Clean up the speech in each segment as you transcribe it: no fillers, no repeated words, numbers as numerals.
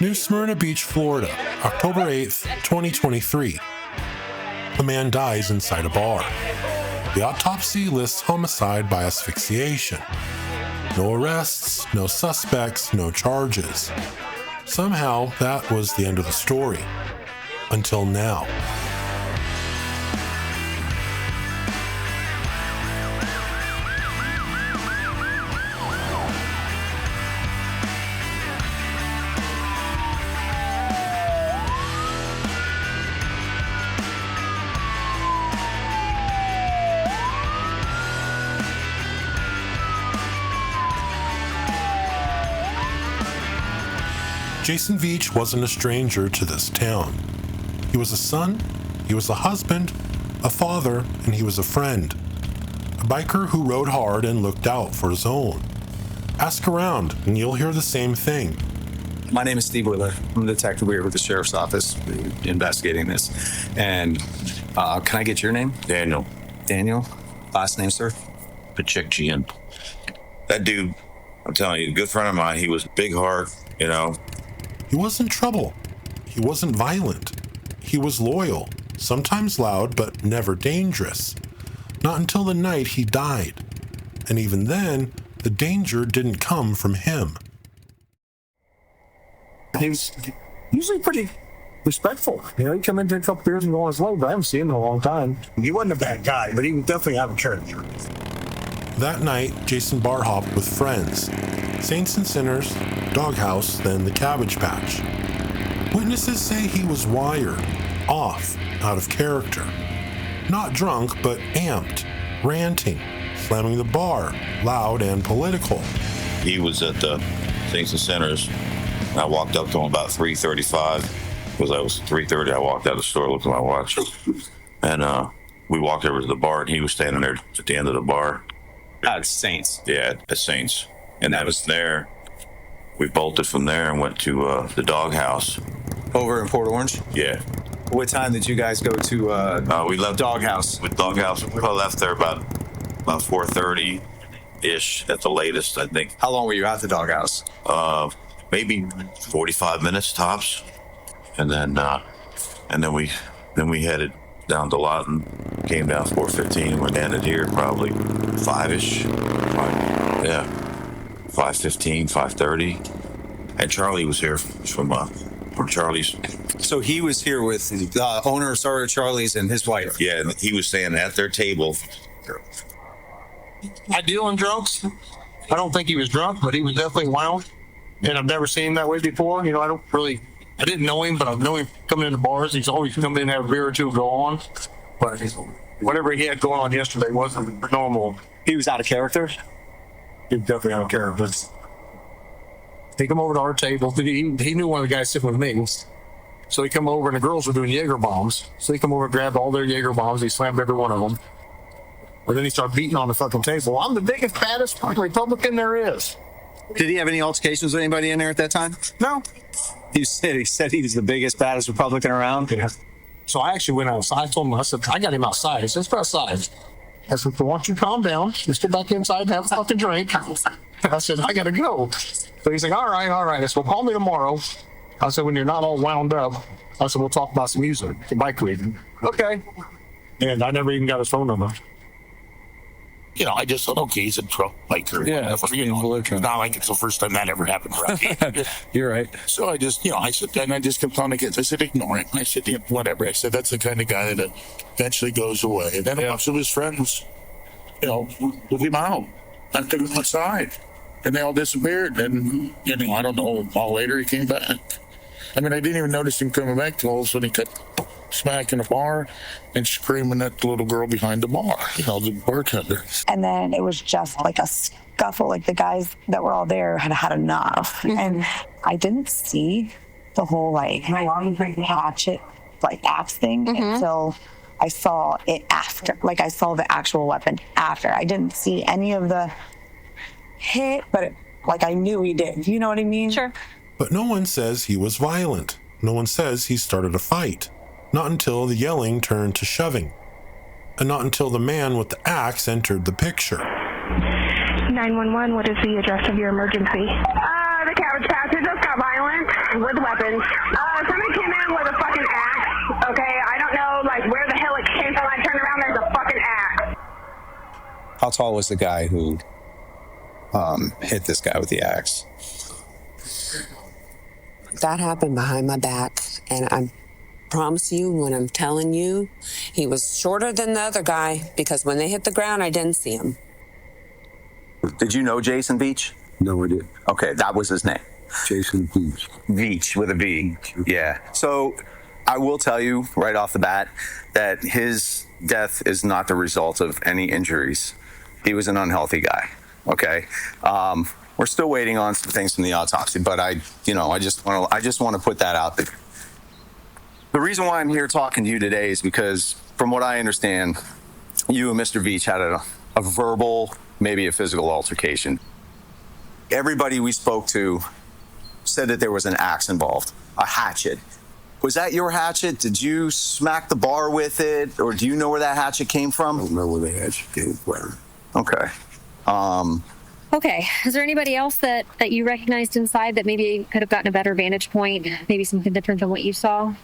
New Smyrna Beach, Florida, October 8th, 2023. A man dies inside a bar. The autopsy lists homicide by asphyxiation. No arrests, no suspects, no charges. Somehow, that was the end of the story. Until now. Jason Veach wasn't a stranger to this town. He was a son, he was a husband, a father, and he was a friend. A biker who rode hard and looked out for his own. Ask around and you'll hear the same thing. My name is Steve Wheeler. I'm a detective here with the Sheriff's Office investigating this. And can I get your name? Daniel. Daniel? Last name, sir? Pachechian. That dude, I'm telling you, a good friend of mine, he was big heart, you know. He wasn't trouble. He wasn't violent. He was loyal, sometimes loud, but never dangerous. Not until the night he died. And even then, the danger didn't come from him. He was usually pretty respectful. You know, he'd come in, drink a couple beers and go on his way, but I haven't seen him in a long time. He wasn't a bad guy, but he would definitely have a character. That night, Jason bar hopped with friends. Saints and Sinners, Doghouse, then the Cabbage Patch. Witnesses say he was wired, off, out of character. Not drunk, but amped, ranting, slamming the bar, loud and political. He was at the Saints and Sinners. I walked up to him about 3:35, because I was 3:30. I walked out of the store, looked at my watch, and we walked over to the bar, and he was standing there at the end of the bar. At Saints. Yeah, at Saints. And that was there. We bolted from there and went to the Doghouse. Over in Port Orange? Yeah. What time did you guys go to we left Doghouse? With Doghouse, we probably left there about 4:30-ish at the latest, I think. How long were you at the Doghouse? Maybe 45 minutes tops. And then we headed down to Lawton, came down 4:15, went down to here probably 5-ish. Yeah. 5:15, 5:30. And Charlie was here from Charlie's. So he was here with the owner of Charlie's and his wife. Yeah, and he was standing at their table. I deal in drunks. I don't think he was drunk, but he was definitely wild. And I've never seen him that way before. You know, I didn't know him, but I've known him coming into bars. He's always come in and have a beer or two go on. But whatever he had going on yesterday wasn't normal. He was out of character. He was definitely out of character. He come over to our table. He knew one of the guys sitting with me. So he come over and the girls were doing Jaeger bombs. So he come over and grabbed all their Jaeger bombs. He slammed every one of them. But then he started beating on the fucking table. I'm the biggest, baddest Republican there is. Did he have any altercations with anybody in there at that time? No. He said he was the biggest, baddest Republican around. Yeah. So I actually went outside. I told him, I said, I got him outside. He said, let's go outside. I said, well, why don't you calm down? Let's go back inside and have a fucking drink. I said, I got to go. So he's like, all right. I said, well, call me tomorrow. I said, when you're not all wound up, I said, we'll talk about some music, the bike reading. Okay. And I never even got his phone number. You know, I just thought, okay, he's a drunk biker. Yeah, you know, it's not like it's the first time that ever happened, right? You're right. So I just, I said, and I just kept on again. I said, ignore him. I said, whatever. I said, that's the kind of guy that eventually goes away. And then a bunch of his friends, took him out. I took him outside. And they all disappeared. And, I don't know, a while later he came back. I mean, I didn't even notice him coming back till all of a sudden he cut smack in a bar and screaming at the little girl behind the bar, the bartender. And then it was just like a scuffle, like the guys that were all there had enough. And I didn't see the whole hatchet axe thing until I saw it after. Like I saw the actual weapon after. I didn't see any of the hit, but I knew he did. You know what I mean? Sure. But no one says he was violent. No one says he started a fight. Not until the yelling turned to shoving. And not until the man with the axe entered the picture. 911, what is the address of your emergency? with weapons. Somebody came in with a fucking axe. Okay, I don't know like where the hell it came from. I turned around, there's a fucking axe. How tall was the guy who hit this guy with the axe? That happened behind my back, and I promise you, when I'm telling you, he was shorter than the other guy, because when they hit the ground, I didn't see him. Did you know Jason Veach? No, I didn't. Okay, that was his name. Jason Veach. Veach with a V. Yeah. So I will tell you right off the bat that his death is not the result of any injuries. He was an unhealthy guy. Okay. We're still waiting on some things from the autopsy, but I just want to put that out there. The reason why I'm here talking to you today is because, from what I understand, you and Mr. Veach had a verbal, maybe a physical altercation. Everybody we spoke to said that there was an axe involved, a hatchet. Was that your hatchet? Did you smack the bar with it, or do you know where that hatchet came from? I don't know where the hatchet came from. Okay. Okay. Is there anybody else that you recognized inside that maybe could have gotten a better vantage point? Maybe something different than what you saw?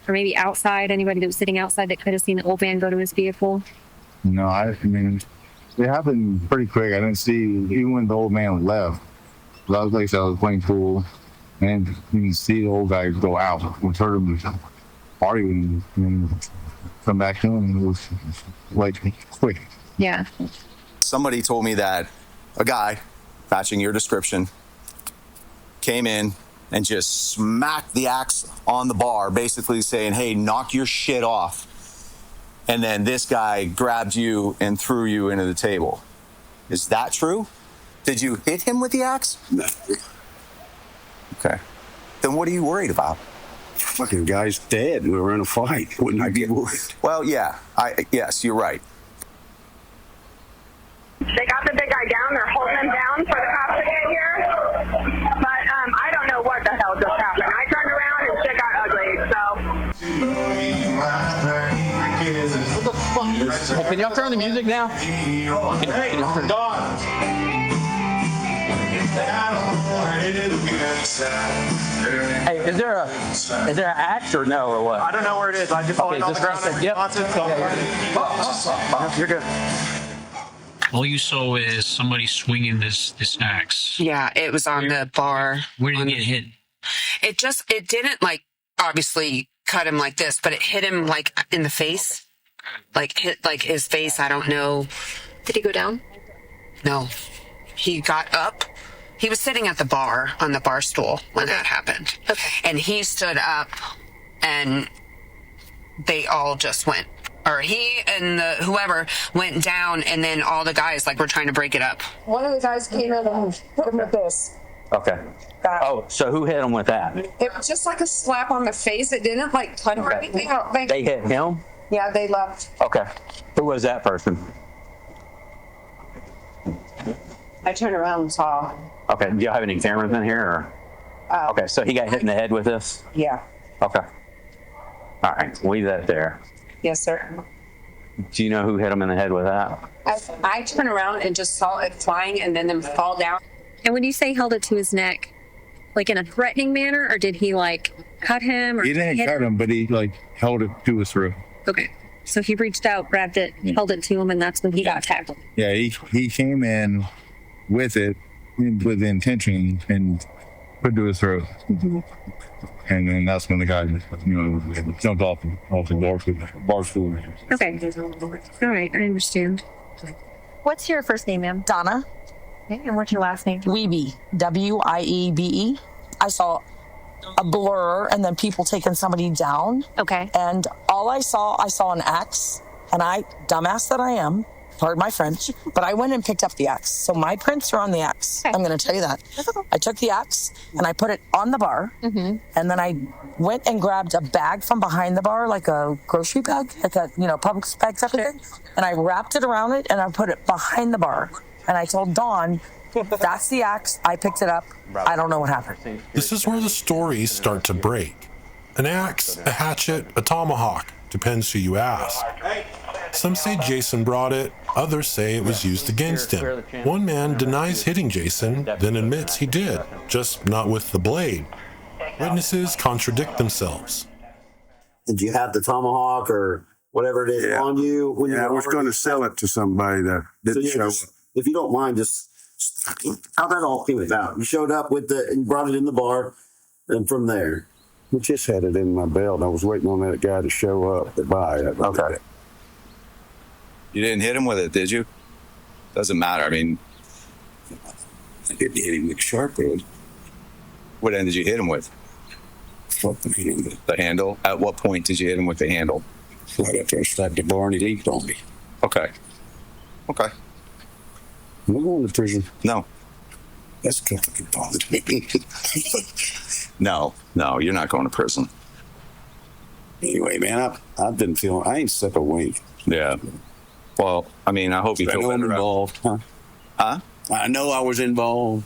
Or maybe outside, anybody that was sitting outside that could have seen the old man go to his vehicle? No, I mean, it happened pretty quick. I didn't see, even when the old man left. I was like, I was playing pool, and you can see the old guy go out. We heard him arguing and come back home, and it was like quick. Yeah. Somebody told me that a guy, matching your description, came in and just smacked the axe on the bar, basically saying, hey, knock your shit off. And then this guy grabbed you and threw you into the table. Is that true? Did you hit him with the axe? No. Okay. Then what are you worried about? Fucking guy's dead. We were in a fight. Wouldn't I be worried? Well, yeah. Yes, you're right. They got the big guy down. They're holding him down for the cops to get here. But I don't know what the hell just happened. I turned around and shit got ugly, so. What the fuck? Hey, can y'all turn the music now? Can y'all turn Hey, is there an axe or no, or what? I don't know where it is. I just okay, on the ground. Yep. You're good. All you saw is somebody swinging this axe. Yeah, it was on the bar. Where did it get hit? It didn't like obviously cut him like this, but it hit him like in the face. Like hit like his face, I don't know. Did he go down? No. He got up. He was sitting at the bar on the bar stool when that happened. Okay. And he stood up and they all just went, or he and whoever went down, and then all the guys like were trying to break it up. One of the guys came in and hit him with this. Okay. Oh, so who hit him with that? It was just like a slap on the face. It didn't like cut or anything. I don't think. They hit him? Yeah, they left. Okay. Who was that person? I turned around and saw. Okay. Do y'all have any cameras in here? Or? Okay, so he got hit in the head with this? Yeah. Okay. All right, leave that there. Yes, sir. Do you know who hit him in the head with that? I turned around and just saw it flying and then fall down. And when you say held it to his neck, like in a threatening manner, or did he like cut him? Or He didn't cut him, but he like held it to his throat. Okay. So he reached out, grabbed it, held it to him, and that's when he got tackled. Yeah, he came in with it with the intention and put it to his throat. Mm-hmm. And then that's when the guy, jumped off the bar stool. Okay. All right, I understand. What's your first name, ma'am? Donna. Okay, and what's your last name? Wiebe. W-I-E-B-E. I saw a blur and then people taking somebody down. Okay. And all I saw an axe, and I, dumbass that I am, pardon my French, but I went and picked up the axe. So my prints are on the axe. Okay. I'm going to tell you that. Okay. I took the axe and I put it on the bar. Mm-hmm. And then I went and grabbed a bag from behind the bar, like a grocery bag, like a, public bag type of thing. And I wrapped it around it and I put it behind the bar. And I told Dawn, that's the axe. I picked it up. I don't know what happened. This is where the stories start to break. An axe, a hatchet, a tomahawk, depends who you ask. Some say Jason brought it, others say it was used against him. One man denies hitting Jason, then admits he did, just not with the blade. Witnesses contradict themselves. Did you have the tomahawk or whatever it is on you? When I was going to sell it to somebody that didn't show up. If you don't mind, just how that all came about. You showed up with and brought it in the bar, and from there. We just had it in my belt. I was waiting on that guy to show up to buy it. Okay. You didn't hit him with it, did you? Doesn't matter. I mean, I didn't hit him with sharp end. What end did you hit him with? The handle? At what point did you hit him with the handle? Right after I slapped the bar and he leaped on me. Okay. Okay. I'm going to prison. No. That's fucking bothered me. No, you're not going to prison. Anyway, man, I've been feeling, I ain't slept a wink. Yeah. Well, I mean, I hope you feel better. Involved, huh? Huh? I know I was involved.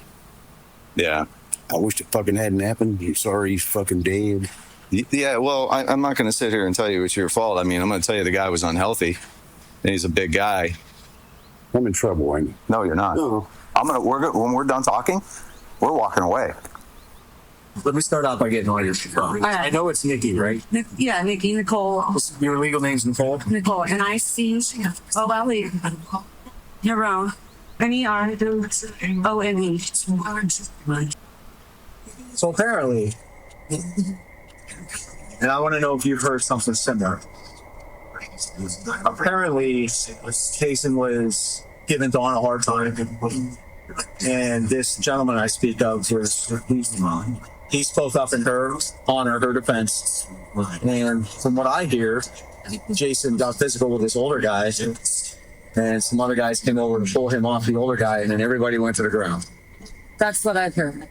Yeah. I wish it fucking hadn't happened. I'm sorry he's fucking dead. Yeah, well, I'm not going to sit here and tell you it's your fault. I mean, I'm going to tell you the guy was unhealthy, and he's a big guy. I'm in trouble, ain't I? No, you're not. No. When we're done talking, we're walking away. Let me start out by getting all your shit wrong. I know it's Nikki, right? Yeah, Nikki, Nicole. Your legal name's Nicole? Nicole, and I see O-L-E. You're wrong. N-E-R-O-N-E. So apparently, and I want to know if you've heard something similar. Apparently, Jason was giving Dawn a hard time, and this gentleman I speak of he spoke up in her honor, her defense. And from what I hear, Jason got physical with this older guy, and some other guys came over to pull him off the older guy, and then everybody went to the ground. That's what I've heard.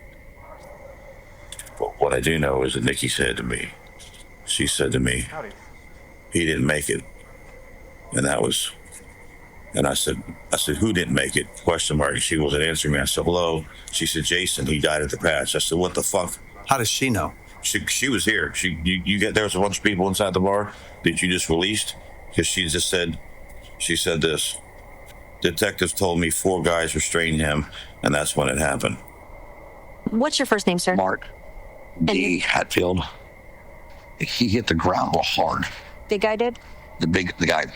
But what I do know is that Nikki said to me, she said to me, he didn't make it. And I said, who didn't make it? Question mark. She wasn't answering me. I said, hello. She said, Jason, he died at the patch. I said, what the fuck? How does she know? She was here. There was a bunch of people inside the bar that you just released, because she said this. Detectives told me 4 guys restrained him, and that's when it happened. What's your first name, sir? Mark D. Hatfield. He hit the ground real hard. Big guy did? The guy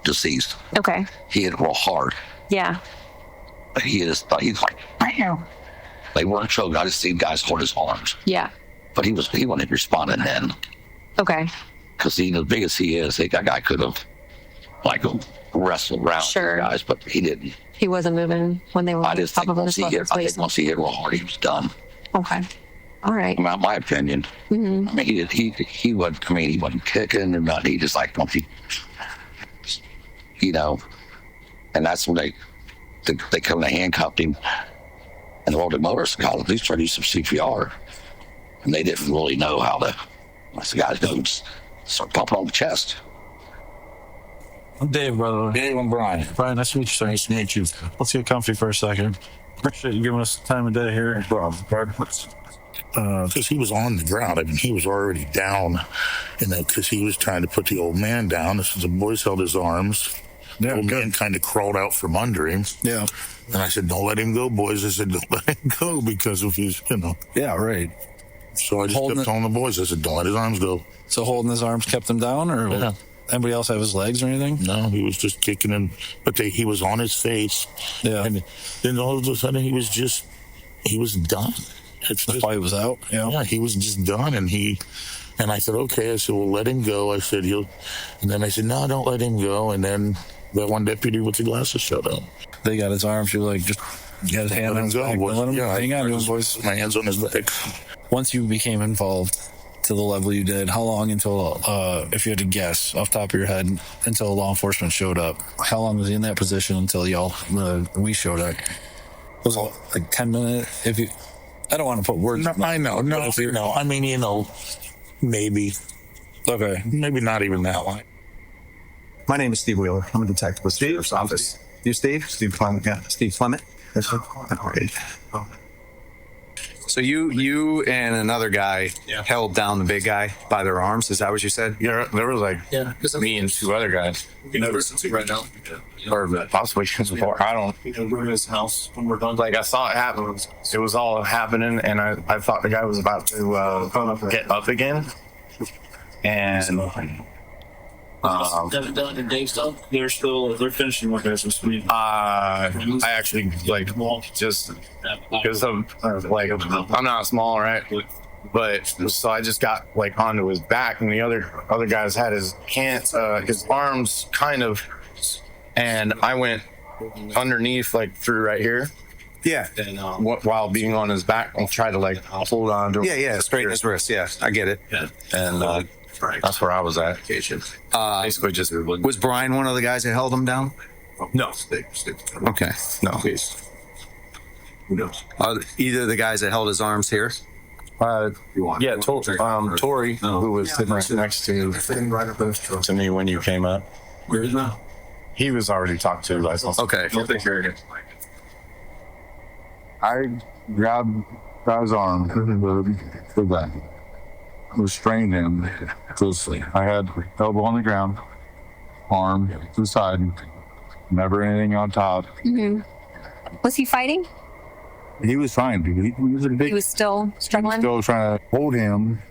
deceased. Okay. He hit real hard. Yeah. He was like, bam. They weren't choking. I just seen guys hold his arms. Yeah. But he wasn't responding then. Okay. Because as big as he is, that guy could have wrestled around Sure. guys, but he didn't. He wasn't moving when they were I just think once he hit real hard, he was done. Okay. All right. My opinion. Mm-hmm. I mean, he wasn't. I mean, he wasn't kicking or nothing. He just once he, and that's when they come and handcuffed him and rolled him over. So called the police, tried to do some CPR, and they didn't really know how to. Once the guys go start pumping on the chest. I'm Dave, brother. Dave, I'm Brian. Brian, nice to meet you, sir. Nice to meet you. Let's get comfy for a second. Appreciate you giving us the time of day here. No problem. Because he was on the ground. I mean, he was already down, because he was trying to put the old man down. The boys held his arms. The old man kind of crawled out from under him. Yeah. And I said, don't let him go, boys. I said, don't let him go, because if he's, Yeah, right. So I just kept telling the boys, I said, don't let his arms go. So holding his arms kept him down, or anybody else have his legs or anything? No, he was just kicking him, but he was on his face. Yeah. And then all of a sudden he was done. The fight was out. Yeah, he was just done, and I said, okay. I said, well, let him go. I said, and then I said, no, don't let him go. And then that one deputy with the glasses showed up. They got his arm. She was like, just get his hand on his back. Let him hang on to him, boys. My hands on his back. Once you became involved to the level you did, how long until, if you had to guess off the top of your head, until law enforcement showed up? How long was he in that position until we showed up? Was it like 10 minutes? I don't want to put words. No, I know. No. I mean, maybe. Okay. Maybe not even that long. My name is Steve Wheeler. I'm a detective with the sheriff's office. You, Steve? Steve Clement. Yeah. Steve Clement. Yes, sir. All right. So you and another guy held down the big guy by their arms. Is that what you said? Yeah, there was like me and two other guys. You know, right now. Or possibly before. I don't. We're in his house when we're done. Like I saw it happen. It was all happening, and I thought the guy was about to get up again. And Doug and Dave stuff. They're finishing work as we speak. I actually like just because I'm like I'm not small, right? But so I just got like onto his back, and the other guys had his arms kind of, and I went underneath like through right here. Yeah. And while being on his back, I'll try to like hold on to him. Yeah, straighten his wrist. Yeah, I get it. Yeah. And that's where I was at. Basically, just was Brian one of the guys that held him down? No. Okay. No. Who knows? Either of the guys that held his arms here? Yeah, Tori, who was sitting right next to me when you came up. Where is now? He was already talked to. Okay. I'll take care of it. I grabbed his arm, the back, restrained him. I had elbow on the ground, arm to the side, never anything on top. Mm-hmm. Was he fighting? He was fine. He was a big. He was still struggling. Still trying to hold him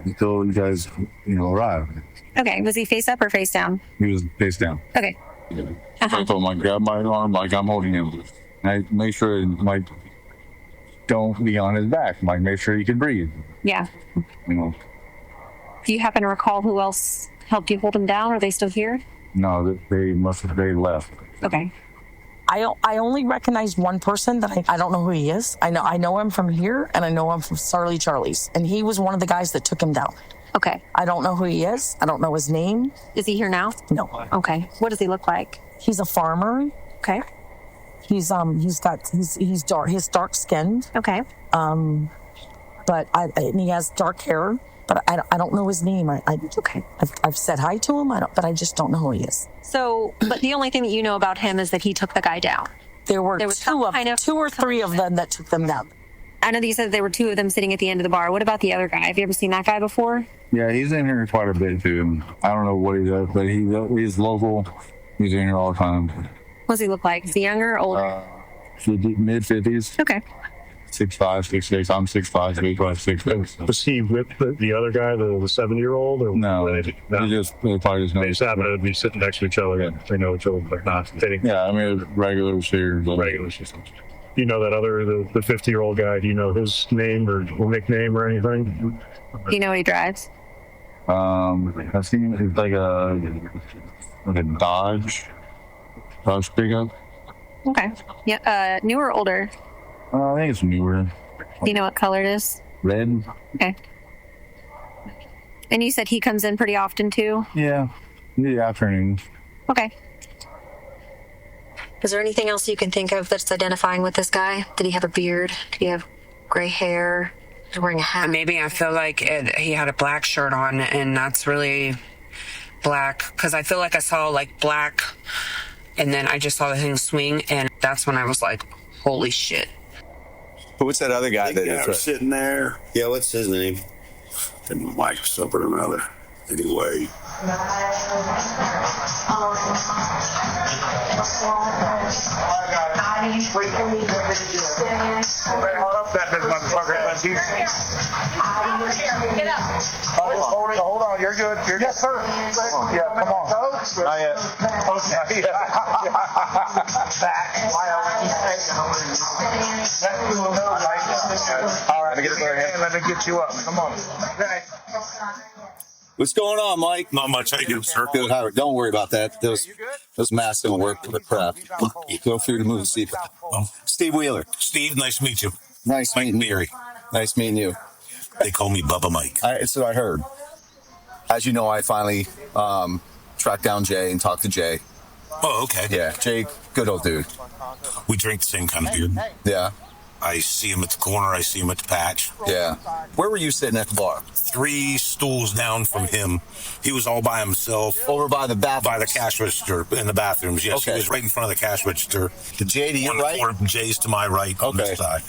until you guys, arrived. Okay. Was he face up or face down? He was face down. Okay. I told him, I grab my arm like I'm holding him. And I make sure, don't be on his back. Make sure he can breathe. Yeah. Do you happen to recall who else helped you hold him down? Are they still here? No, they left. Okay. I only recognized one person that I don't know who he is. I know him from here, and I know him from Charlie's, and he was one of the guys that took him down. Okay. I don't know who he is. I don't know his name. Is he here now? No. Okay. What does he look like? He's a farmer. Okay. He's dark. He's dark skinned. Okay. But he has dark hair. But I don't know his name. Okay. I've said hi to him. But I just don't know who he is. So, but the only thing that you know about him is that he took the guy down. There were two or three of them that took them down. I know that you said there were two of them sitting at the end of the bar. What about the other guy? Have you ever seen that guy before? Yeah, he's in here quite a bit too. I don't know what he does, but he's local. He's in here all the time. What does he look like? Is he younger or older? Mid-50s. Okay. 6'5", 6'6". I'm 6'5", he's 6'6". Was he with the other guy, the 7-year-old? Or no, they probably just know. They just happen to be sitting next to each other. Yeah. They know each other, but not fitting. Yeah, I mean, regulars here. Regulars. You know that the 50-year-old guy, do you know his name or nickname or anything? Do you know what he drives? I've seen it's like a Dodge pickup. Okay. Yeah. Newer or older? I think it's newer. Do you know what color it is? Red. Okay. And you said he comes in pretty often too? Yeah, in the afternoon. Okay. Is there anything else you can think of that's identifying with this guy? Did he have a beard? Did he have gray hair? Was he wearing a hat? Maybe I feel like he had a black shirt on, and that's really black, because I feel like I saw like black, and then I just saw the thing swing, and that's when I was like, holy shit. What's that other guy that was sitting there? Yeah, what's his name? And Mike something or another. Anyway. Hold on, you're good. Yes, sir. Yeah, come on. Not yet. Back. All right, let me get you up. Come on. What's going on, Mike? Not much. I do, sir. Good, Howard. Don't worry about that. Those masks don't work for the crap. Feel free to move the seat. Steve Wheeler. Steve, nice to meet you. Nice meeting you. Nice meeting you. They call me Bubba Mike. It's what I heard. As you know, I finally tracked down Jay and talked to Jay. Oh, okay. Yeah, Jay, good old dude. We drink the same kind of beer. Yeah. I see him at the corner. I see him at the patch. Yeah. Where were you sitting at the bar? 3 stools down from him. He was all by himself. Over by the bathroom? By the cash register in the bathrooms. Yes, okay. He was right in front of the cash register. The Jay to your right? Or Jay's to my right on this side.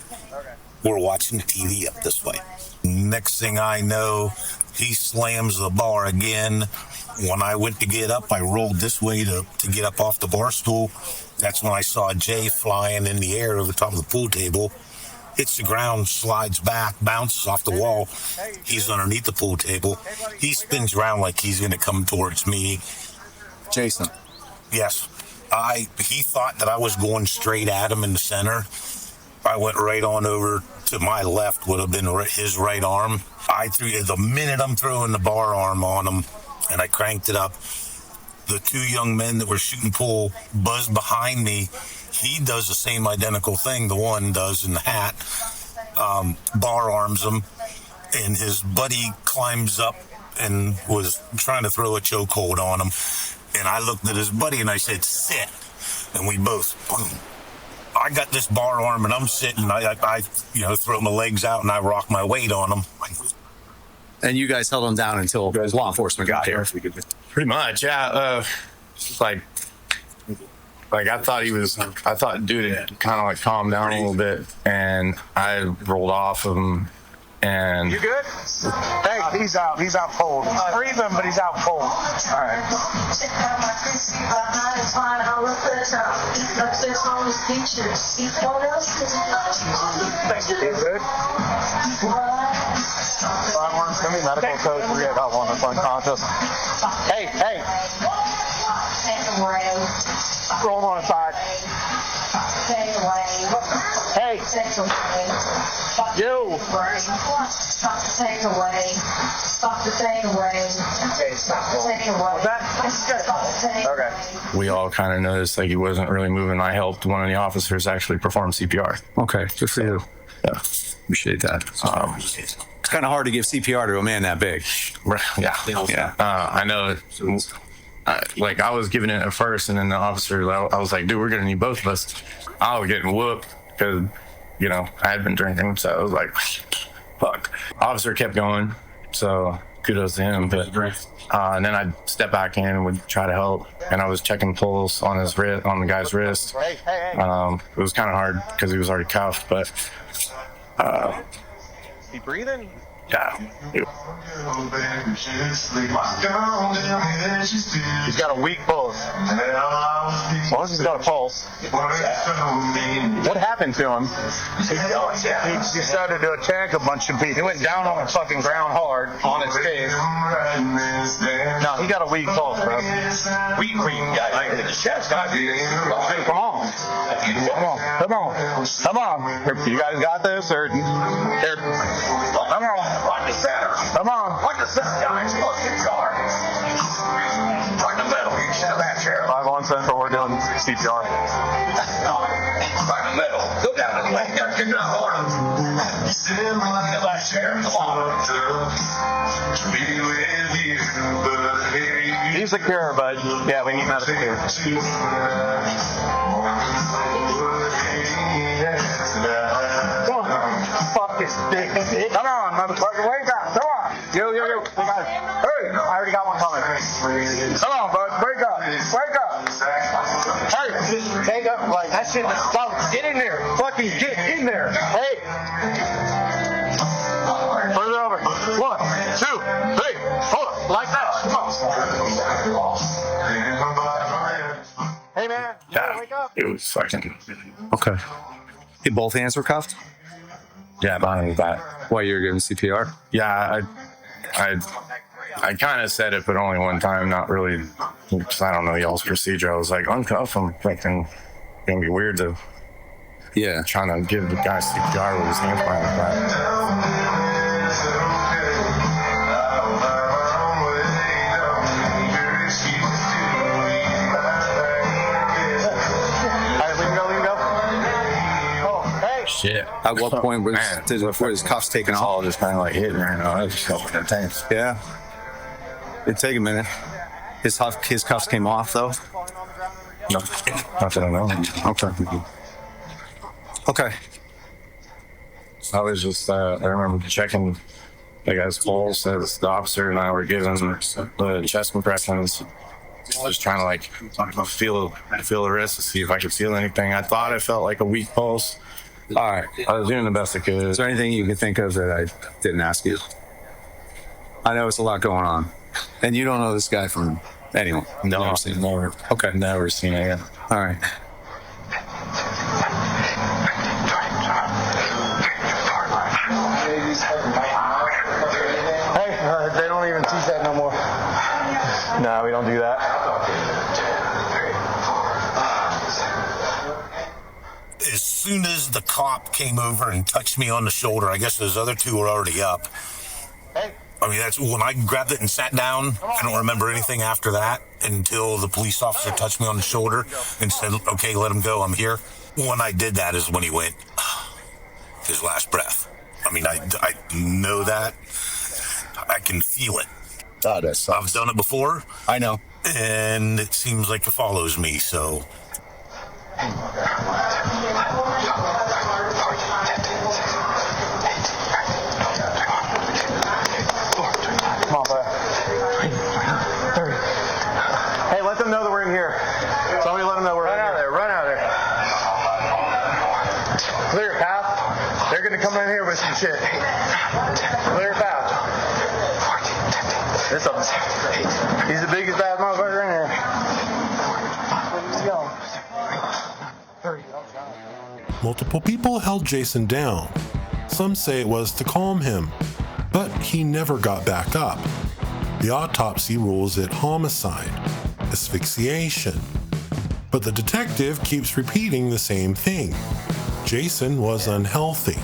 We're watching the TV up this way. Next thing I know, he slams the bar again. When I went to get up, I rolled this way to get up off the bar stool. That's when I saw Jay flying in the air over the top of the pool table. Hits the ground, slides back, bounces off the wall. He's underneath the pool table. He spins around like he's going to come towards me. Jason. Yes. He thought that I was going straight at him in the center. I went right on over to my left, would have been his right arm. The minute I'm throwing the bar arm on him, and I cranked it up, the two young men that were shooting pool buzzed behind me. He does the same identical thing the one does in the hat, bar arms him, and his buddy climbs up and was trying to throw a chokehold on him. And I looked at his buddy and I said, sit. And we both, boom. I got this bar arm and I'm sitting. I throw my legs out and I rock my weight on him. And you guys held him down until law enforcement got here. Pretty much, yeah. Like I thought dude had kind of like calmed down a little bit, and I rolled off of him. And you good? Hey, he's out cold. He's breathing, but he's out cold. All right. You good? Let me medical coach. We got one that's unconscious. Hey. Roll him on the side. Hey. You. Stop the take away. Stop the take away. Okay. We all kind of noticed like he wasn't really moving. I helped one of the officers actually perform CPR. Okay, good for you. Yeah, appreciate that. It's kind of hard to give CPR to a man that big. Yeah. I know. I was giving it at first, and then the officer, I was like, dude, we're gonna need both of us. I was getting whooped because, I had been drinking, so I was like, fuck. Officer kept going, so kudos to him. But and then I'd step back in and would try to help, and I was checking pulse on his wrist, on the guy's wrist. It was kind of hard because he was already cuffed, but he breathing? Yeah. He's got a weak pulse. As long as he's got a pulse. What happened to him? He decided to attack a bunch of people. He went down on the fucking ground hard on his face. No, he got a weak pulse, bro. Weak guy. Come on. You guys got this? Or here. Come on. Come on. Like the center, guys. Look, it's hard. Right in the middle. That chair. 5-1 Central, we're doing CPR. Right in the middle. Go down and lay. Get down hard. That chair. He's secure, but yeah, we need medical care. Fuck this dick. Come on, motherfucker, wake up. Come on. Yo. Hurry. I already got one coming. Come on, bud. Wake up. Hey, take up. Like, that shit is stop. Get in there. Fucking get in there. Hey. Put it over. 1, 2, 3, 4. Like that. Come on. Hey, man. Yeah, wake up. it was fucking... Okay. Both hands were cuffed? Yeah, behind his back. While you were giving CPR? Yeah, I kind of said it, but only one time, not really, because I don't know y'all's procedure. I was like, uncuff him, thinking it's going to be weird to trying to give the guy CPR with his hands behind his back. Shit. At what point were his cuffs taken off? All just kind of like hitting right now. I just felt intense. Yeah. It'd take a minute. His cuffs came off though? No, not that I know. Okay. I was just, I remember checking the guy's pulse as the officer and I were giving the chest compressions. Just trying to like feel the wrist to see if I could feel anything. I thought I felt like a weak pulse. All right. I was doing the best I could. Is there anything you can think of that I didn't ask you? I know it's a lot going on. And you don't know this guy from anyone? No, never. Okay. Never seen it. All right. Hey, they don't even teach that no more. No, we don't do that. As soon as the cop came over and touched me on the shoulder, I guess those other two were already up. I mean, that's when I grabbed it and sat down. I don't remember anything after that until the police officer touched me on the shoulder and said, okay, let him go. I'm here. When I did that is when he went, his last breath. I mean, I know that. I can feel it. Oh, that sucks. I've done it before. I know. And it seems like it follows me, so. Come on, bud. Hey, let them know that we're in here. Somebody let them know we're in here. Run out of there. Clear path. They're going to come in here with some shit. Clear path. He's the biggest bad motherfucker in here. Multiple people held Jason down. Some say it was to calm him, but he never got back up. The autopsy rules it homicide, asphyxiation. But the detective keeps repeating the same thing. Jason was unhealthy.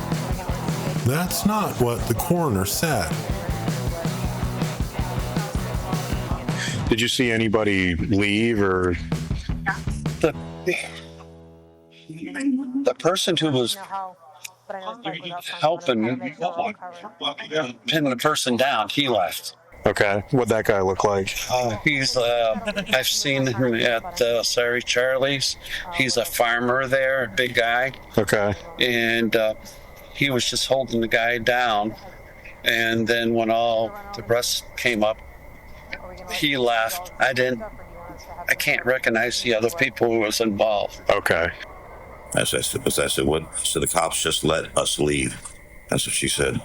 That's not what the coroner said. Did you see anybody leave or? The person who was helping pin the person down, he left. Okay, what'd that guy look like? I've seen him at Sorry Charlie's. He's a farmer there, a big guy. Okay. And he was just holding the guy down. And then when all the rest came up, he left. I can't recognize the other people who was involved. Okay. I said, what? So the cops just let us leave. That's what she said.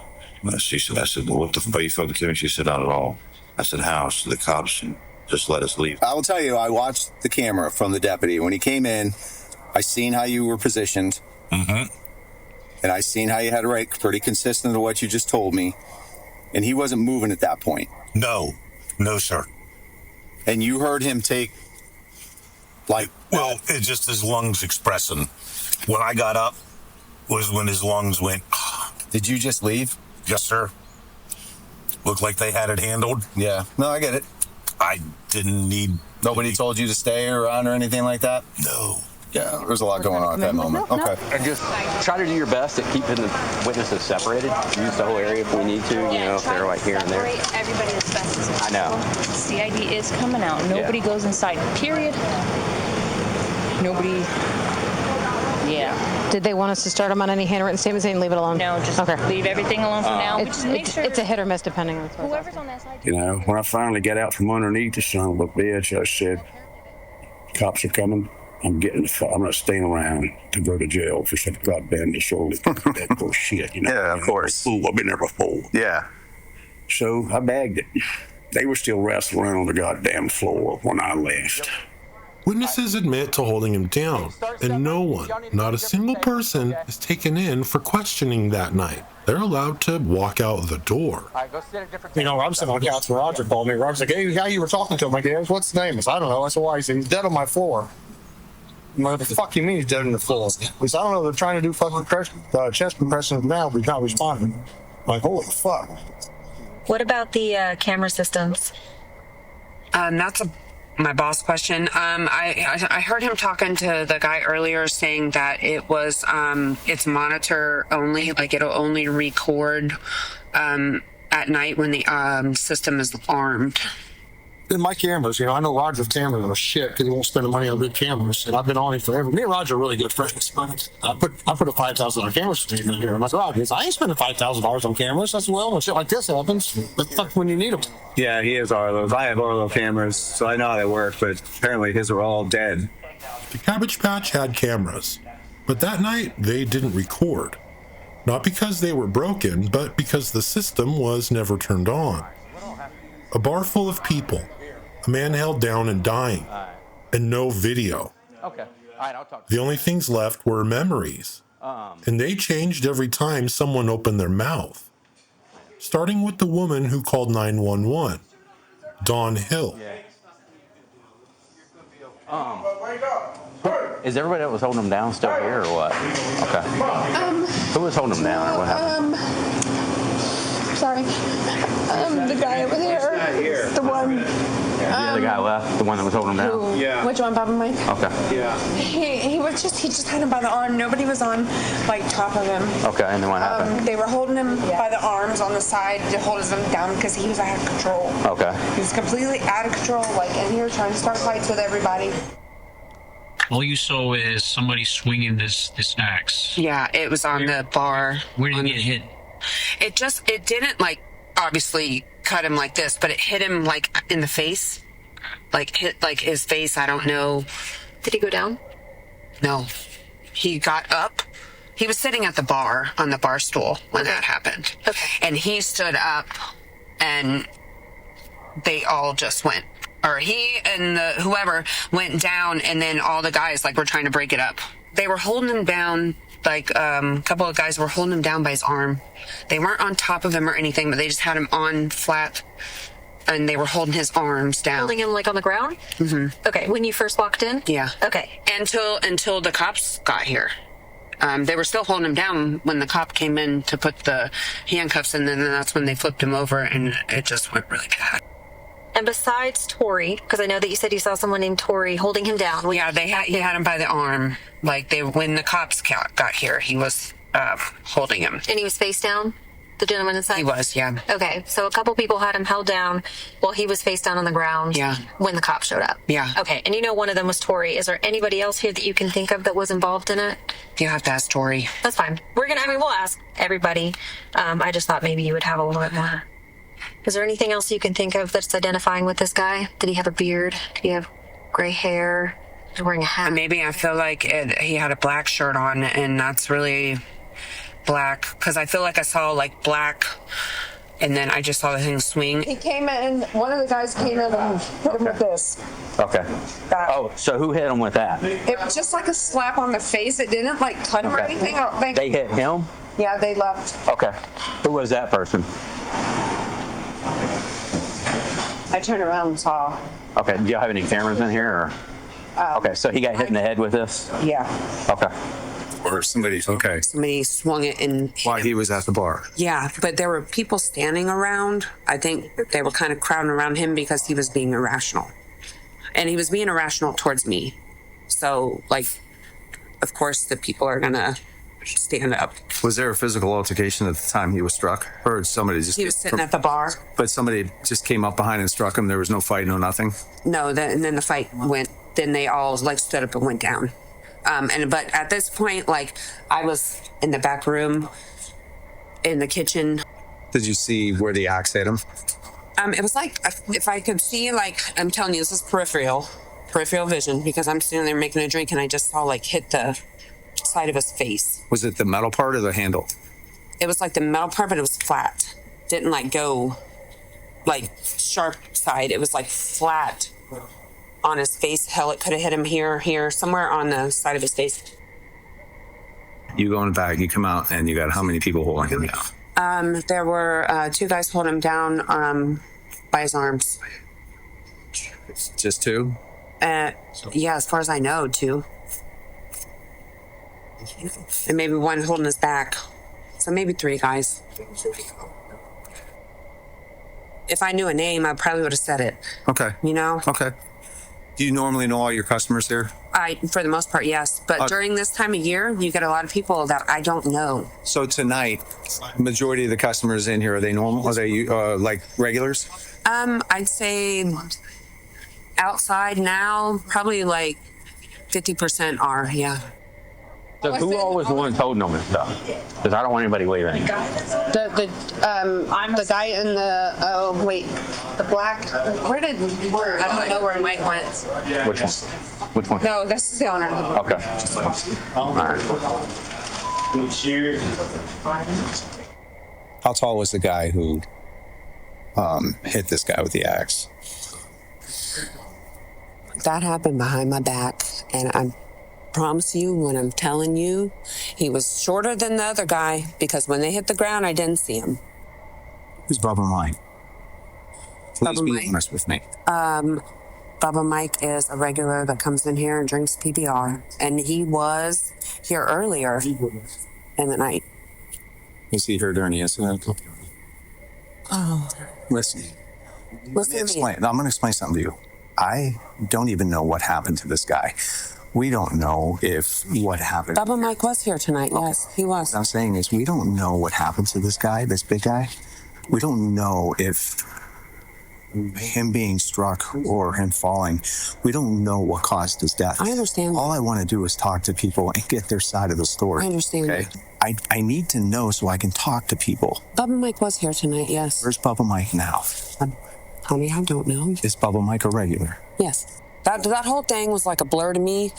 She said, I said, well, what the fuck are you fucking kidding me? She said, not at all. I said, how? So the cops just let us leave. I will tell you, I watched the camera from the deputy. When he came in, I seen how you were positioned. Mm-hmm. And I seen how you had a right, pretty consistent to what you just told me. And he wasn't moving at that point. No, sir. And you heard him take, it's just his lungs expressing. When I got up was when his lungs went. Did you just leave? Yes, sir. Looked like they had it handled. Yeah. No, I get it. I didn't need... Nobody told you to stay around or anything like that? No. Yeah, there's a lot going on at that moment. Okay. And just try to do your best at keeping the witnesses separated. Use the whole area if we need to, if they're like here and there. Everybody as best as possible. I know. CID is coming out. Nobody goes inside, period. Nobody... Yeah. Did they want us to start them on any handwritten statements saying leave it alone? No, just leave everything alone for now. It's a hit or miss depending on whoever's on that side. When I finally got out from underneath the son of a bitch, I said, cops are coming. I'm not staying around to go to jail for some goddamn disorderly that bullshit, Yeah, of course. Fool, I've been there before. Yeah. So I bagged it. They were still wrestling around on the goddamn floor when I left. Witnesses admit to holding him down, and no one, not a single person, is taken in for questioning that night. They're allowed to walk out the door. I'm sitting on the couch when Roger called me. Roger's like, hey, how you were talking to him? Like, what's his name? I said, I don't know. I said, why? He said, he's dead on my floor. What the fuck you mean he's dead on the floor? He said, I don't know. They're trying to do fucking chest compressions now, but he's not responding. I'm like, holy fuck. What about the camera systems? That's my boss question. I heard him talking to the guy earlier saying that it was it's monitor only, like it'll only record at night when the system is armed. In my cameras, I know Roger's cameras are shit because he won't spend the money on good cameras, and I've been on it forever. Me and Roger are really good friends. I put a $5,000 camera system in here. I'm like, Roger, I ain't spending $5,000 on cameras. I said, well, when shit like this happens, the fuck when you need them. Yeah, he has Arlo's. I have Arlo cameras, so I know how they work, but apparently his are all dead. The Cabbage Patch had cameras, But that night, they didn't record. Not because they were broken, but because the system was never turned on. A bar full of people, a man held down and dying, and no video. Okay. All right, I'll talk. The only things left were memories, and they changed every time someone opened their mouth. Starting with the woman who called 911, Dawn Hill. Is everybody that was holding them down still here or what? Okay. Who was holding them down or what happened? Sorry. The guy over here. The one. The guy left, the one that was holding them down? Yeah. Which one, Papa Mike? Okay. Yeah. He just had him by the arm. Nobody was on like top of him. Okay, and then what happened? They were holding him by the arms on the side to hold him down because he was out of control. Okay. He was completely out of control, like in here trying to start fights with everybody. All you saw is somebody swinging this axe. Yeah, it was on the bar. Where did he get hit? It didn't like obviously cut him like this, but it hit him like in the face. Like hit like his face, I don't know. Did he go down? No. He got up. He was sitting at the bar on the bar stool when that happened. Okay. And he stood up and they all just went, or he and whoever went down, and then all the guys like were trying to break it up. They were holding him down. Like a couple of guys were holding him down by his arm. They weren't on top of him or anything, but they just had him on flat, and they were holding his arms down. Holding him like on the ground? Mm-hmm. Okay, when you first walked in? Yeah. Okay. Until the cops got here. They were still holding him down when the cop came in to put the handcuffs in, and then that's when they flipped him over, and it just went really bad. And besides Tori, because I know that you said you saw someone named Tori holding him down. Yeah, he had him by the arm. Like when the cops got here, he was holding him. And he was face down? The gentleman inside? He was, yeah. Okay, so a couple people had him held down while he was face down on the ground. Yeah. When the cops showed up. Yeah. Okay, and you know one of them was Tori. Is there anybody else here that you can think of that was involved in it? You have to ask Tori. That's fine. We'll ask everybody. I just thought maybe you would have a little bit more. Is there anything else you can think of that's identifying with this guy? Did he have a beard? Did he have gray hair? Was he wearing a hat? Maybe I feel like he had a black shirt on, and that's really black, because I feel like I saw like black, and then I just saw the thing swing. He came in, one of the guys came in and hit him with this. Okay. So who hit him with that? It was just like a slap on the face. It didn't like cut him or anything, I don't think. They hit him? Yeah, they left. Okay. Who was that person? I turned around and saw. Okay. Do y'all have any cameras in here? Or? Okay, so he got hit in the head with this? Yeah. Okay. Or somebody swung it in while he was at the bar. Yeah, but there were people standing around. I think they were kind of crowding around him because he was being irrational. And he was being irrational towards me. So, like, of course the people are gonna stand up. Was there a physical altercation at the time he was struck? Or somebody just... He was sitting at the bar. But somebody just came up behind and struck him? There was no fight, no nothing? No, and then the fight went... Then they all, like, stood up and went down. But at this point, like, I was in the back room, in the kitchen. Did you see where the axe hit him? It was like, if I could see, like, I'm telling you, this is peripheral vision, because I'm sitting there making a drink, and I just saw, like, hit the side of his face. Was it the metal part or the handle? It was like the metal part, but it was flat. Didn't, like, go, like, sharp side. It was, like, flat on his face. Hell, it could have hit him here, somewhere on the side of his face. You go in the back, you come out, and you got how many people holding him down? There were 2 guys holding him down by his arms. Just 2? Yeah, as far as I know, 2. And maybe 1 holding his back. So maybe 3 guys. If I knew a name, I probably would have said it. Okay. You know? Okay. Do you normally know all your customers here? For the most part, yes. But during this time of year, you get a lot of people that I don't know. So tonight, majority of the customers in here, are they normal? Are they like regulars? I'd say outside now, probably like 50% are, yeah. So who all was the one toting them and stuff? Because I don't want anybody leaving. The guy in the black. I don't know where Mike went. Which one? Which one? No, this is the owner. Okay. All right. How tall was the guy who hit this guy with the axe? That happened behind my back, and I promise you, when I'm telling you, he was shorter than the other guy because when they hit the ground, I didn't see him. Who's Bubba Mike? Please be honest with me. Bubba Mike is a regular that comes in here and drinks PBR, and he was here earlier in the night. Was he here during the incident? Oh. Listen to me. I'm going to explain something to you. I don't even know what happened to this guy. We don't know what happened. Bubba Mike was here tonight. Yes, he was. What I'm saying is we don't know what happened to this guy, this big guy. We don't know if him being struck or him falling, we don't know what caused his death. I understand. All I want to do is talk to people and get their side of the story. I understand. Okay? I need to know so I can talk to people. Bubba Mike was here tonight, yes. Where's Bubba Mike now? Honey, I don't know. Is Bubba Mike a regular? Yes. That whole thing was like a blur to me.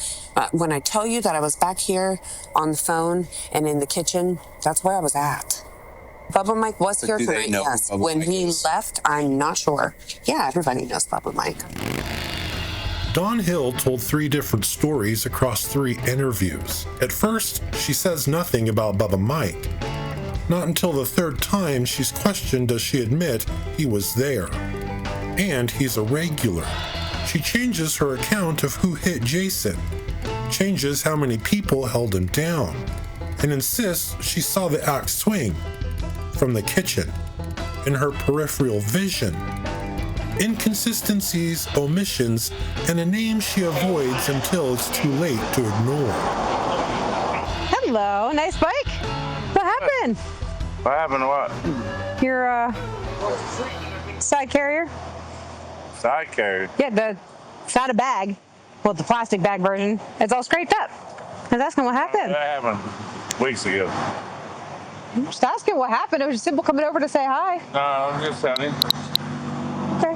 When I tell you that I was back here on the phone and in the kitchen, that's where I was at. Bubba Mike was here tonight, yes. When he left, I'm not sure. Yeah, everybody knows Bubba Mike. Dawn Hill told 3 different stories across 3 interviews. At first, she says nothing about Bubba Mike. Not until the 3rd time she's questioned does she admit he was there. And he's a regular. She changes her account of who hit Jason, changes how many people held him down, and insists she saw the axe swing from the kitchen in her peripheral vision. Inconsistencies, omissions, and a name she avoids until it's too late to ignore. Hello, nice bike. What happened? What happened to what? Your side carrier? Side carrier? Yeah, it's not a bag. Well, it's a plastic bag version. It's all scraped up. I was asking what happened. That happened weeks ago. I'm just asking what happened. It was just simple coming over to say hi. No, I'm just telling you. Okay.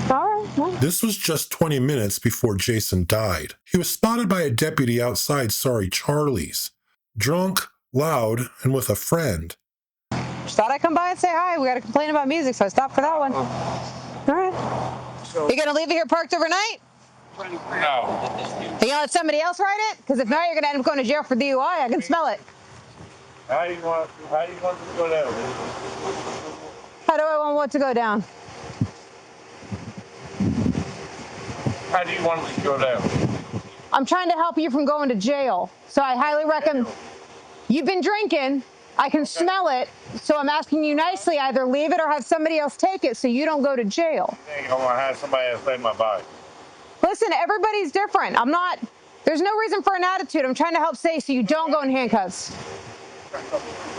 All right. Well. This was just 20 minutes before Jason died. He was spotted by a deputy outside Sorry Charlie's, drunk, loud, and with a friend. Just thought I'd come by and say hi. We got a complaint about music, so I stopped for that one. All right. You gonna leave it here parked overnight? No. Are you gonna let somebody else ride it? Because if not, you're gonna end up going to jail for DUI. I can smell it. How do you want to go down? How do I want what to go down? How do you want it to go down? I'm trying to help you from going to jail. So I highly recommend. You've been drinking. I can smell it. So I'm asking you nicely, either leave it or have somebody else take it so you don't go to jail. I want to have somebody else take my bike. Listen, everybody's different. There's no reason for an attitude. I'm trying to help say so you don't go in handcuffs.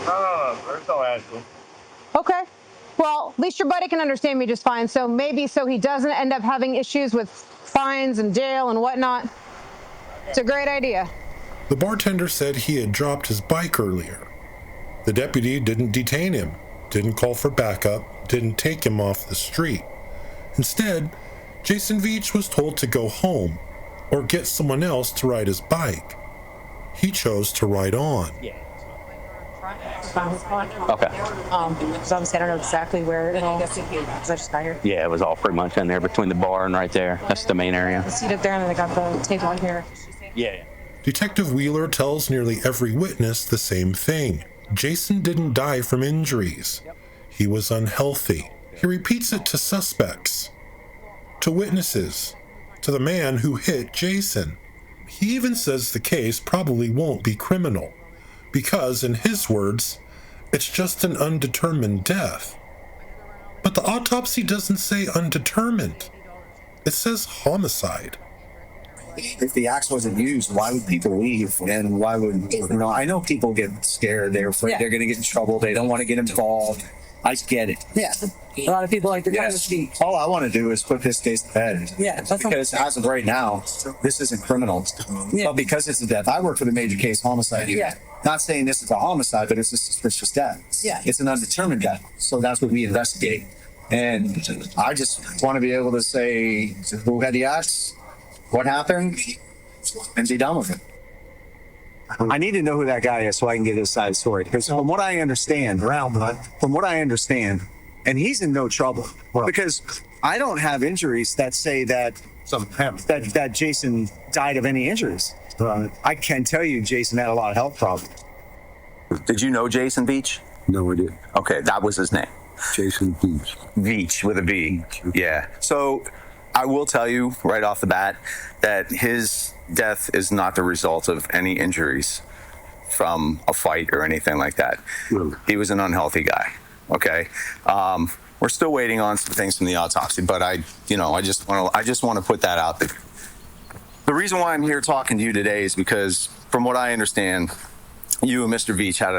No, there's no attitude. Okay. Well, at least your buddy can understand me just fine. So maybe so he doesn't end up having issues with fines and jail and whatnot. It's a great idea. The bartender said he had dropped his bike earlier. The deputy didn't detain him, didn't call for backup, didn't take him off the street. Instead, Jason Veach was told to go home or get someone else to ride his bike. He chose to ride on. Okay. Because obviously I don't know exactly where it all, because I just got here. Yeah, it was all pretty much in there between the bar and right there. That's the main area. The seat up there, and then I got the table in here. Yeah. Detective Wheeler tells nearly every witness the same thing. Jason didn't die from injuries. He was unhealthy. He repeats it to suspects, to witnesses, to the man who hit Jason. He even says the case probably won't be criminal, because, in his words, it's just an undetermined death. But the autopsy doesn't say undetermined. It says homicide. If the axe wasn't used, why would people leave? And why would, I know people get scared. They're afraid they're going to get in trouble. They don't want to get involved. I get it. Yeah. A lot of people like to go to speak. All I want to do is put this case to bed. Yeah, that's because as of right now, this isn't criminal. But because it's a death, I work for the major case homicide unit. Yeah. Not saying this is a homicide, but it's a suspicious death. Yeah. It's an undetermined death. So that's what we investigate. And I just want to be able to say who had the axe, what happened, and be done with it. I need to know who that guy is so I can get his side of the story. Because from what I understand, and he's in no trouble because I don't have injuries that say that that Jason died of any injuries. I can tell you Jason had a lot of health problems. Did you know Jason Beach? No, I didn't. Okay, that was his name. Jason Beach. Veach with a V. Yeah. So I will tell you right off the bat that his death is not the result of any injuries from a fight or anything like that. Really? He was an unhealthy guy. Okay. We're still waiting on some things from the autopsy, but I just want to put that out there. The reason why I'm here talking to you today is because, from what I understand, you and Mr. Veach had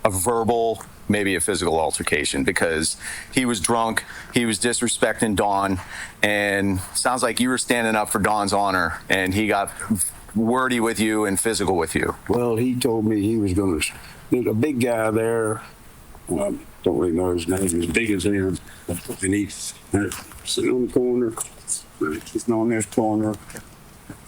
a verbal, maybe a physical altercation because he was drunk, he was disrespecting Dawn, and sounds like you were standing up for Dawn's honor, and he got wordy with you and physical with you. Well, he told me he was going to. There's a big guy there. I don't really know his name. He's big as him, and he's sitting on the corner. He's on this corner.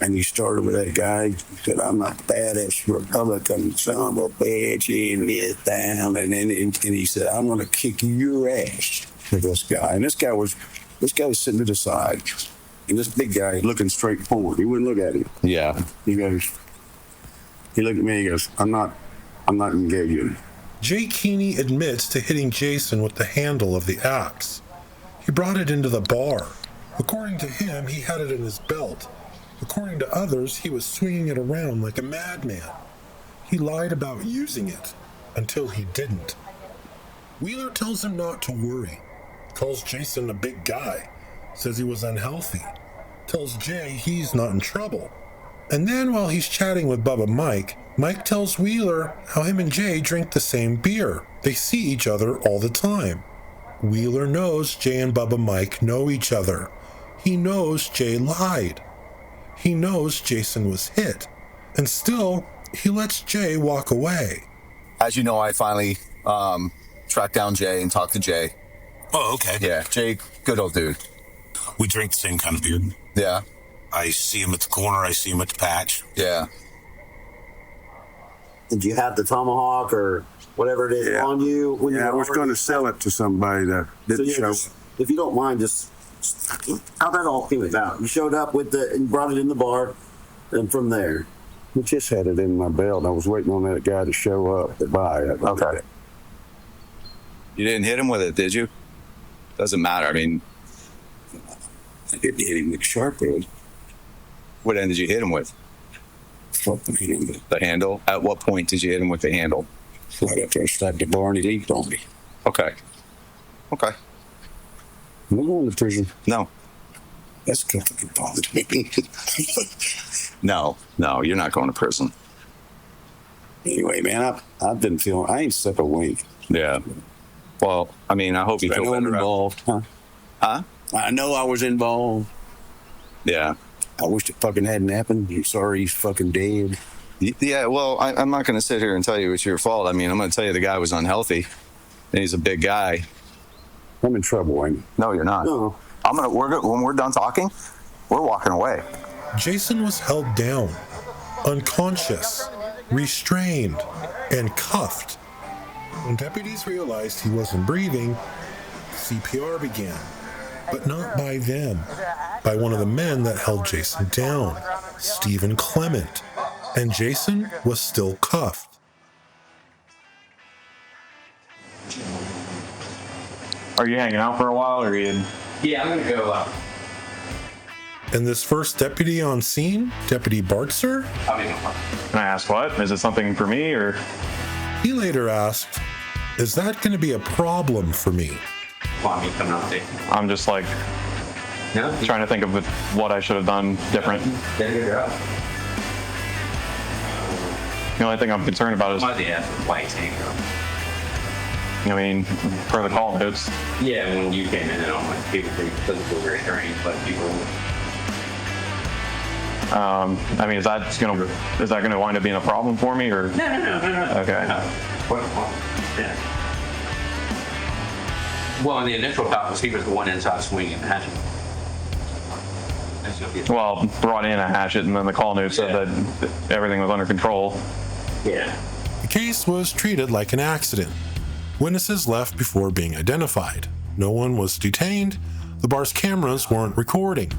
And he started with that guy. He said, "I'm a badass Republican son of a bitch, and this down." And then he said, "I'm going to kick your ass." To this guy. And this guy was sitting to the side. And this big guy looking straight forward. He wouldn't look at him. Yeah. He looked at me. He goes, I'm not engaging." Jay Keeney admits to hitting Jason with the handle of the axe. He brought it into the bar. According to him, he had it in his belt. According to others, he was swinging it around like a madman. He lied about using it until he didn't. Wheeler tells him not to worry, calls Jason a big guy, says he was unhealthy, tells Jay he's not in trouble. And then while he's chatting with Bubba Mike tells Wheeler how him and Jay drink the same beer. They see each other all the time. Wheeler knows Jay and Bubba Mike know each other. He knows Jay lied. He knows Jason was hit, and still, he lets Jay walk away. As you know, I finally tracked down Jay and talked to Jay. Oh, okay. Yeah, Jay, good old dude. We drink the same kind of beer. Yeah. I see him at the corner. I see him at the patch. Yeah. Did you have the tomahawk or whatever it is on you? When I was going to sell it to somebody that didn't show. If you don't mind, just how that all came about. You showed up with and brought it in the bar, and from there. I just had it in my belt. I was waiting on that guy to show up to buy it. Okay. You didn't hit him with it, did you? Doesn't matter. I mean, I didn't hit him with the sharp end. What end did you hit him with? The handle? At what point did you hit him with the handle? Right after I slapped the bar and he leaped on me. Okay. I'm not going to prison. No. That's fucking bothered me. No, you're not going to prison. Anyway, man, I've been feeling, I ain't slept a wink. Yeah. Well, I mean, I hope you feel better. Involved. Huh? I know I was involved. Yeah. I wish it fucking hadn't happened. I'm sorry he's fucking dead. Yeah, well, I'm not going to sit here and tell you it's your fault. I mean, I'm going to tell you the guy was unhealthy, and he's a big guy. I'm in trouble, ain't I? No, you're not. No. When we're done talking, we're walking away. Jason was held down, unconscious, restrained, and cuffed. When deputies realized he wasn't breathing, CPR began, but not by them, by one of the men that held Jason down, Stephen Clement, and Jason was still cuffed. Are you hanging out for a while, or are you? Yeah, I'm gonna go out. And this first deputy on scene, Deputy Bartzer? Can I ask what? Is it something for me, or? He later asked, "Is that going to be a problem for me?" I'm just like trying to think of what I should have done different. The only thing I'm concerned about is I mean, per the call notes. Yeah, when you came in, I don't like people think physical restraint, but people. I mean, is that gonna wind up being a problem for me, or? No. Okay. Yeah. Well, in the initial thought was he was the one inside swinging the hatchet. Well, brought in a hatchet, and then the call note said that everything was under control. Yeah. The case was treated like an accident. Witnesses left before being identified. No one was detained. The bar's cameras weren't recording.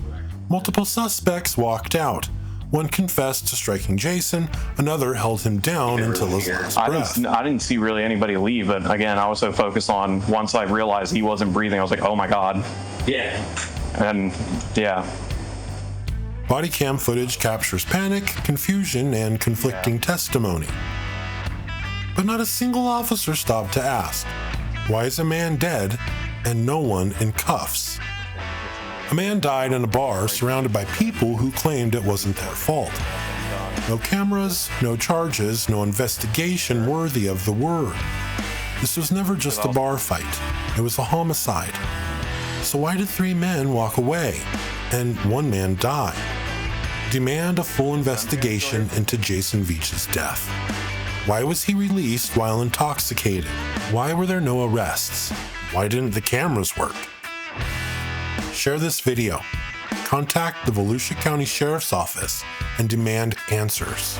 Multiple suspects walked out. One confessed to striking Jason. Another held him down until his last breath. I didn't see really anybody leave, but again, I was so focused on once I realized he wasn't breathing, I was like, oh my God. Yeah. And yeah. Body cam footage captures panic, confusion, and conflicting testimony. But not a single officer stopped to ask, why is a man dead and no one in cuffs? A man died in a bar surrounded by people who claimed it wasn't their fault. No cameras, no charges, no investigation worthy of the word. This was never just a bar fight. It was a homicide. So why did 3 men walk away and 1 man die? Demand a full investigation into Jason Veach's death. Why was he released while intoxicated? Why were there no arrests? Why didn't the cameras work? Share this video. Contact the Volusia County Sheriff's Office and demand answers.